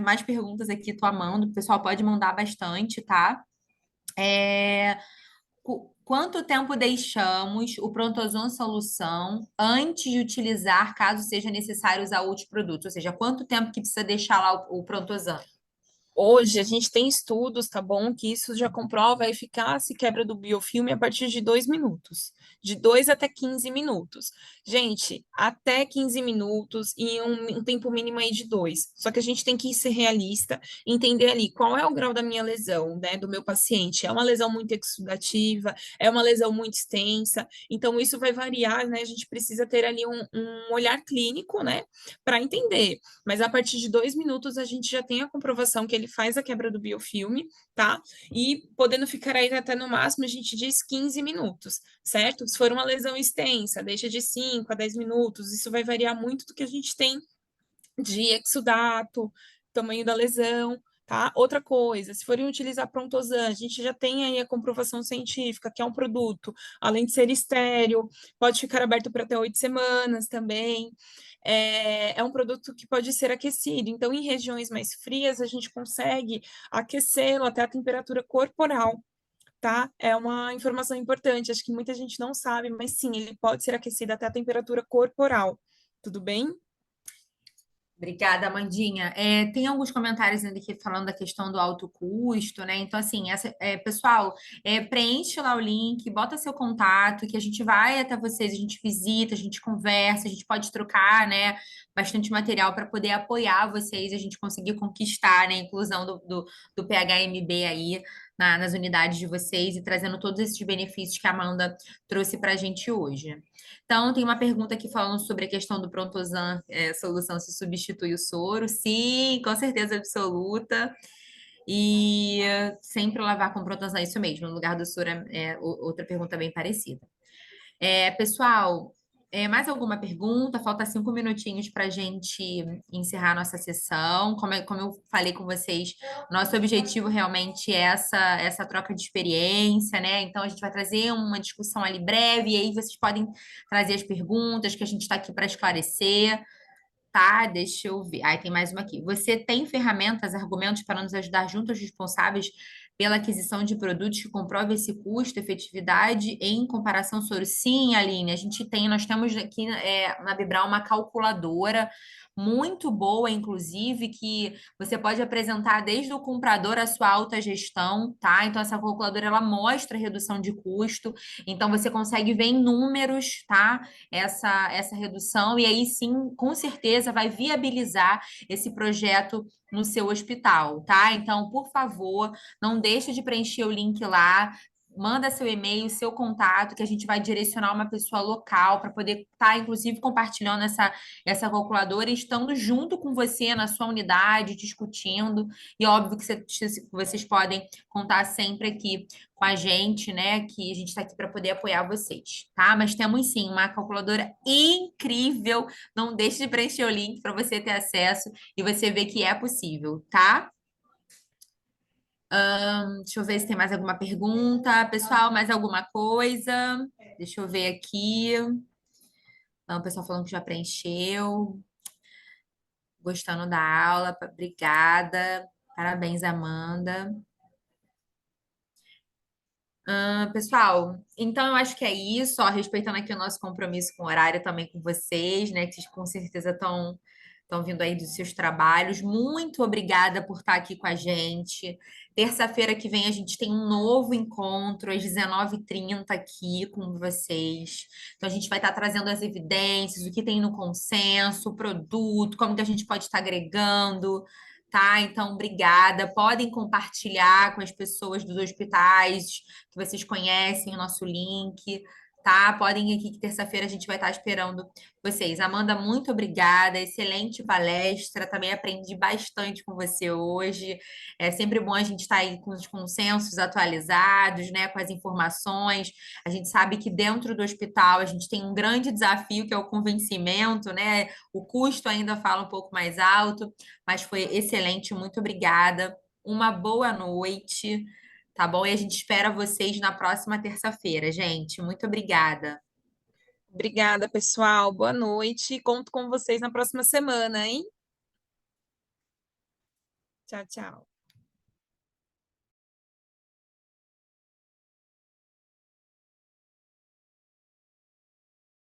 mais perguntas aqui, tô amando, o pessoal pode mandar bastante, tá? É, Quanto tempo deixamos o Prontosan solução antes de utilizar, caso seja necessário usar outros produtos? Ou seja, quanto tempo que precisa deixar lá o Prontosan?
Hoje a gente tem estudos, tá bom? Que isso já comprova a eficácia e quebra do biofilme a partir de 2 minutos. De 2 até 15 minutos. Gente, até 15 minutos e um tempo mínimo aí de 2. Só que a gente tem que ser realista, entender ali qual é o grau da minha lesão, né? Do meu paciente. É uma lesão muito exudativa, é uma lesão muito extensa. Então, isso vai variar, né? A gente precisa ter ali um olhar clínico, né? Para entender. Mas a partir de 2 minutos a gente já tem a comprovação que ele faz a quebra do biofilme, tá? E podendo ficar aí até no máximo, a gente diz 15 minutos, certo? Se for uma lesão extensa, deixa de 5 a 10 minutos, isso vai variar muito do que a gente tem de exudato, tamanho da lesão, tá? Outra coisa, se forem utilizar Prontosan, a gente já tem aí a comprovação científica, que é um produto, além de ser estéril, pode ficar aberto por até 8 semanas também. É um produto que pode ser aquecido, então em regiões mais frias a gente consegue aquecê-lo até a temperatura corporal, tá? É uma informação importante, acho que muita gente não sabe, mas sim, ele pode ser aquecido até a temperatura corporal, tudo bem?
Obrigada, Amandinha. Tem alguns comentários ainda aqui falando da questão do alto custo, né? Então, assim, pessoal, preenche lá o link, bota seu contato, que a gente vai até vocês, a gente visita, a gente conversa, a gente pode trocar, né? Bastante material para poder apoiar vocês, a gente conseguir conquistar, né? A inclusão do PHMB aí nas unidades de vocês e trazendo todos esses benefícios que a Amanda trouxe para a gente hoje. Então, tem uma pergunta aqui falando sobre a questão do Prontosan, solução se substitui o soro. Sim, com certeza absoluta. E sempre lavar com Prontosan, isso mesmo, no lugar do soro outra pergunta bem parecida. Pessoal, mais alguma pergunta? Falta 5 minutinhos para a gente encerrar a nossa sessão. Como eu falei com vocês, nosso objetivo realmente é essa troca de experiência, né? Então, a gente vai trazer uma discussão ali breve, e aí vocês podem trazer as perguntas que a gente está aqui para esclarecer. Tá, deixa eu ver. Aí tem mais uma aqui. Você tem ferramentas, argumentos para nos ajudar junto aos responsáveis pela aquisição de produtos que comprovem esse custo, efetividade em comparação soro? Sim, Aline, nós temos aqui na Bibral uma calculadora muito boa, inclusive, que você pode apresentar desde o comprador a sua alta gestão, tá? Então, essa calculadora ela mostra a redução de custo, então você consegue ver em números, tá? Essa redução, e aí sim, com certeza, vai viabilizar esse projeto no seu hospital, tá? Então, por favor, não deixe de preencher o link lá. Manda seu e-mail, seu contato, que a gente vai direcionar uma pessoa local para poder estar, inclusive, compartilhando essa calculadora e estando junto com você na sua unidade, discutindo. E óbvio que vocês podem contar sempre aqui com a gente, né? Que a gente está aqui para poder apoiar vocês, tá? Mas temos sim uma calculadora incrível. Não deixe de preencher o link para você ter acesso e você ver que é possível, tá? Deixa eu ver se tem mais alguma pergunta. Pessoal, mais alguma coisa? Deixa eu ver aqui. Não, o pessoal falando que já preencheu. Gostando da aula. Obrigada. Parabéns, Amanda. Pessoal, então eu acho que é isso, ó, respeitando aqui o nosso compromisso com o horário também com vocês, né? Que vocês com certeza estão vindo aí dos seus trabalhos. Muito obrigada por estar aqui com a gente. Terça-feira que vem a gente tem um novo encontro às 19h30 aqui com vocês. Então a gente vai estar trazendo as evidências, o que tem no consenso, o produto, como que a gente pode estar agregando. Tá? Então, obrigada. Podem compartilhar com as pessoas dos hospitais que vocês conhecem o nosso link, tá? Podem ir aqui que terça-feira a gente vai estar esperando vocês. Amanda, muito obrigada, excelente palestra, também aprendi bastante com você hoje. É sempre bom a gente estar aí com os consensos atualizados, né, com as informações. A gente sabe que dentro do hospital a gente tem um grande desafio que é o convencimento, né? O custo ainda fala um pouco mais alto, mas foi excelente, muito obrigada. Uma boa noite. Tá bom? E a gente espera vocês na próxima terça-feira, gente. Muito obrigada.
Obrigada, pessoal. Boa noite. Conto com vocês na próxima semana, hein? Tchau, tchau.